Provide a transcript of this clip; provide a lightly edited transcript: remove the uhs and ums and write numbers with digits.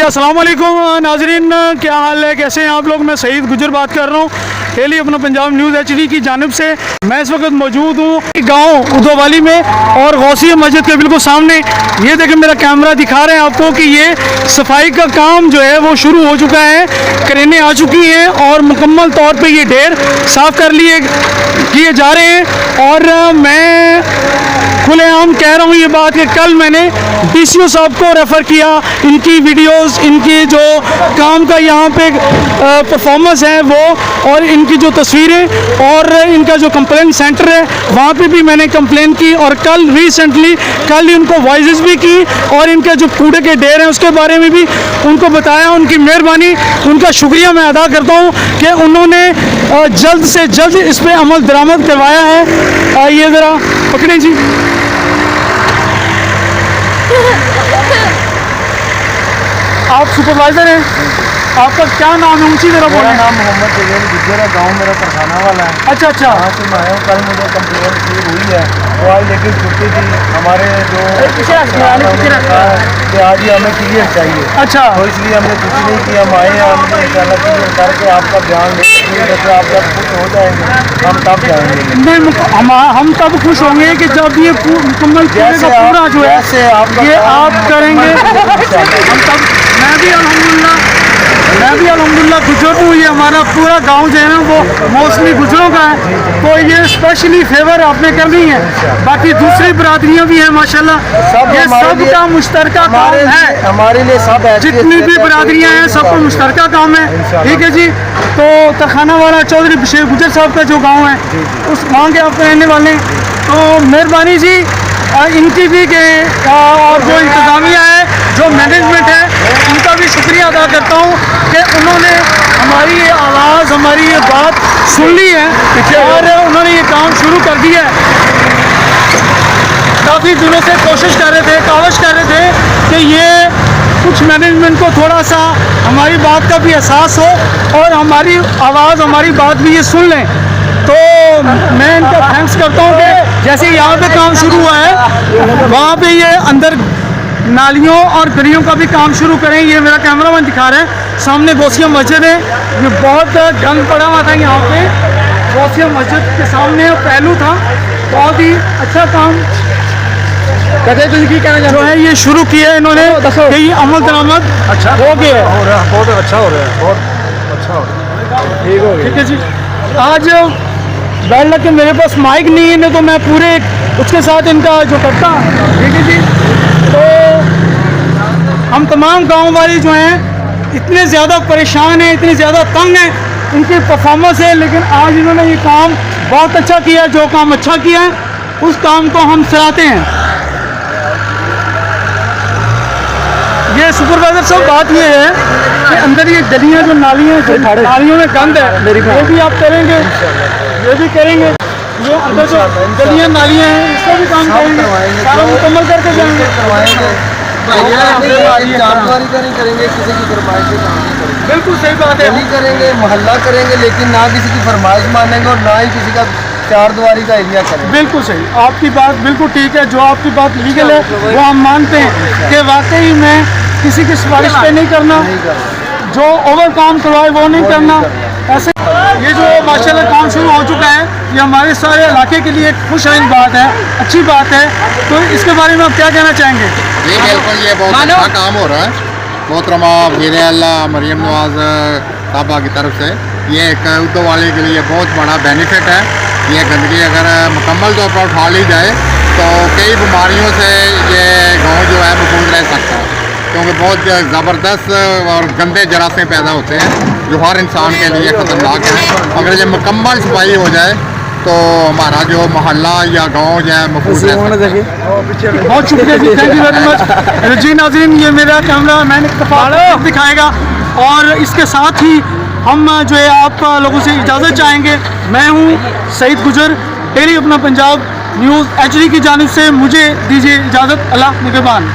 अस्सलाम वालेकुम नाजरीन, क्या हाल है, कैसे हैं आप लोग। मैं सईद गुजर बात कर रहा हूँ डेली अपना पंजाब न्यूज़ HD की जानिब से। मैं इस वक्त मौजूद हूँ गांव उदोवाली में और गौसिया मस्जिद के बिल्कुल सामने। ये देखें, मेरा कैमरा दिखा रहे हैं आपको कि ये सफाई का काम जो है वो शुरू हो चुका है, क्रेनें आ चुकी हैं और मुकम्मल तौर पे ये ढेर साफ़ किए जा रहे हैं। और मैं खुलेआम कह रहा हूँ ये बात कि कल मैंने DCO साहब को रेफ़र किया, इनकी वीडियोस, इनकी जो काम का यहाँ पे परफॉर्मेंस है वो, और इनकी जो तस्वीरें और इनका जो कंप्लेंट सेंटर है वहाँ पे भी मैंने कंप्लेन की। और कल रिसेंटली कल उनको वॉइस भी की और इनके जो कूड़े के ढेर हैं उसके बारे में भी उनको बताया। उनकी मेहरबानी, उनका शुक्रिया मैं अदा करता हूँ कि उन्होंने जल्द से जल्द इस पर अमल दरामद करवाया है। ये ज़रा पकड़ें जी। आप सुपरवाइज़र हैं, आपका क्या नाम है? ऊँची तरह बोलें। नाम मोहम्मद जवेद गुज्जर है, गांव मेरा तरखाना वाला है। अच्छा अच्छा, वहाँ से मैं आया हूँ। कल मुझे कंप्लेन शुरू हुई है, वो आज लेकिन छुट्टी थी हमारे जो कि आज ही हमें क्लियर चाहिए। अच्छा, तो इसलिए हमने कुछ नहीं किया, हम आए हैं, हमने इंशाल्लाह क्लियर करके आपका बयान लेकर आप जब खुश हो जाएंगे हम तब जाएंगे। नहीं, हम तब खुश होंगे कि जब ये मुकम्मल पूरा जो है ये आप करेंगे। हम तब मैं भी अल्हम्दुलिल्लाह गुजर हूँ। ये हमारा पूरा गांव जो है ना वो मोस्टली गुजरों का है, तो ये स्पेशली फेवर आपने करनी है। बाकी दूसरी बरादरियाँ भी हैं माशाल्लाह, ये सबका मुश्तरका काम है। हमारे लिए सब जितनी भी बरादरियाँ हैं सबका मुश्तरका काम है, ठीक है जी। तो तरखाना वाला चौधरी बशीर गुजर साहब का जो गाँव है उस गाँव के आप रहने वाले हैं, तो मेहरबानी जी इनकी भी के और जो इंतज़ामिया है, जो मैनेजमेंट है, उनका भी शुक्रिया अदा करता हूँ कि उन्होंने हमारी ये आवाज़, हमारी ये बात सुन ली है और उन्होंने ये काम शुरू कर दिया है। काफ़ी दिनों से कोशिश कर रहे थे, कावश कर रहे थे कि ये कुछ मैनेजमेंट को थोड़ा सा हमारी बात का भी एहसास हो और हमारी आवाज़, हमारी बात भी ये सुन लें। तो मैं इनका थैंक्स करता हूँ कि जैसे यहाँ पे काम शुरू हुआ है वहाँ पे ये अंदर नालियों और गलियों का भी काम शुरू करें। ये मेरा कैमरामैन दिखा रहा है, सामने गौसिया मस्जिद है, ये बहुत गंद पड़ा हुआ था यहाँ पे। गौसिया मस्जिद के सामने पहलू था, बहुत ही अच्छा काम जो है ये शुरू किया है इन्होंने कि ये अमल दरामद अच्छा हो गया, बहुत अच्छा हो रहा है, बहुत अच्छा हो रहा है, ठीक हो गया। ठीक है जी। आज बैठ लग के मेरे पास माइक नहीं है, नहीं तो मैं पूरे उसके साथ इनका जो करता, ठीक है जी। तो हम तमाम गांव वाले जो हैं इतने ज़्यादा परेशान हैं, इतने ज़्यादा तंग हैं इनकी परफॉर्मेंस है, लेकिन आज इन्होंने ये काम बहुत अच्छा किया। जो काम अच्छा किया है उस काम को हम सराहते हैं। ये सुपरवाइजर सब बात ये है कि अंदर ये गलियाँ जो नालियाँ, नालियों में गंद है, ये भी आप करेंगे, ये भी करेंगे। ये अंदर जो गलियाँ नालियाँ हैं इसका भी काम करेंगे, सारा मुकम्मल करके जाएंगे। करेंगे, किसी की फरमाइश पे काम नहीं करेंगे। बिल्कुल सही बात है, गली करेंगे, मोहल्ला करेंगे, लेकिन ना किसी की फरमाइश मानेंगे और ना ही किसी का चार दीवारी का एरिया करेंगे। बिल्कुल सही, आपकी बात बिल्कुल ठीक है। जो आपकी बात लीगल है वो हम मानते हैं कि वाकई में किसी की सिफारिश पे नहीं करना, जो ओवर काम करवाए वो नहीं करना। ऐसे ये जो माशाल्लाह काम शुरू हो चुका है, ये हमारे सारे इलाके के लिए एक खुशहाल बात है, अच्छी बात है। तो इसके बारे में आप क्या कहना चाहेंगे? जी बिल्कुल, ये बहुत अच्छा काम हो रहा है। मोहतरमा वज़ीर आला मरियम नवाज़ साहबा की तरफ से ये एक उदोवाली के लिए बहुत बड़ा बेनिफिट है। ये गंदगी अगर मुकम्मल तौर पर उठा ली जाए तो कई बीमारियों से ये गाँव जो है महफूज रह सकता है, क्योंकि बहुत ज़बरदस्त और गंदे जरासीम पैदा होते हैं जो हर इंसान के लिए ख़तरनाक है। अगर ये मुकम्मल सफाई हो जाए तो हमारा जो मोहल्ला या गांव जो है महफूज रह सकता है। बहुत शुक्रिया जी, थैंक यू वेरी मच जी। नाज़रीन, ये मेरा कैमरा मैन इत्तफाक दिखाएगा और इसके साथ ही हम जो है आप लोगों से इजाज़त चाहेंगे। मैं हूँ सईद गुजर, डेली अपना पंजाब न्यूज़ HD की जानिब से मुझे दीजिए इजाज़त। अल्लाह निगहबान।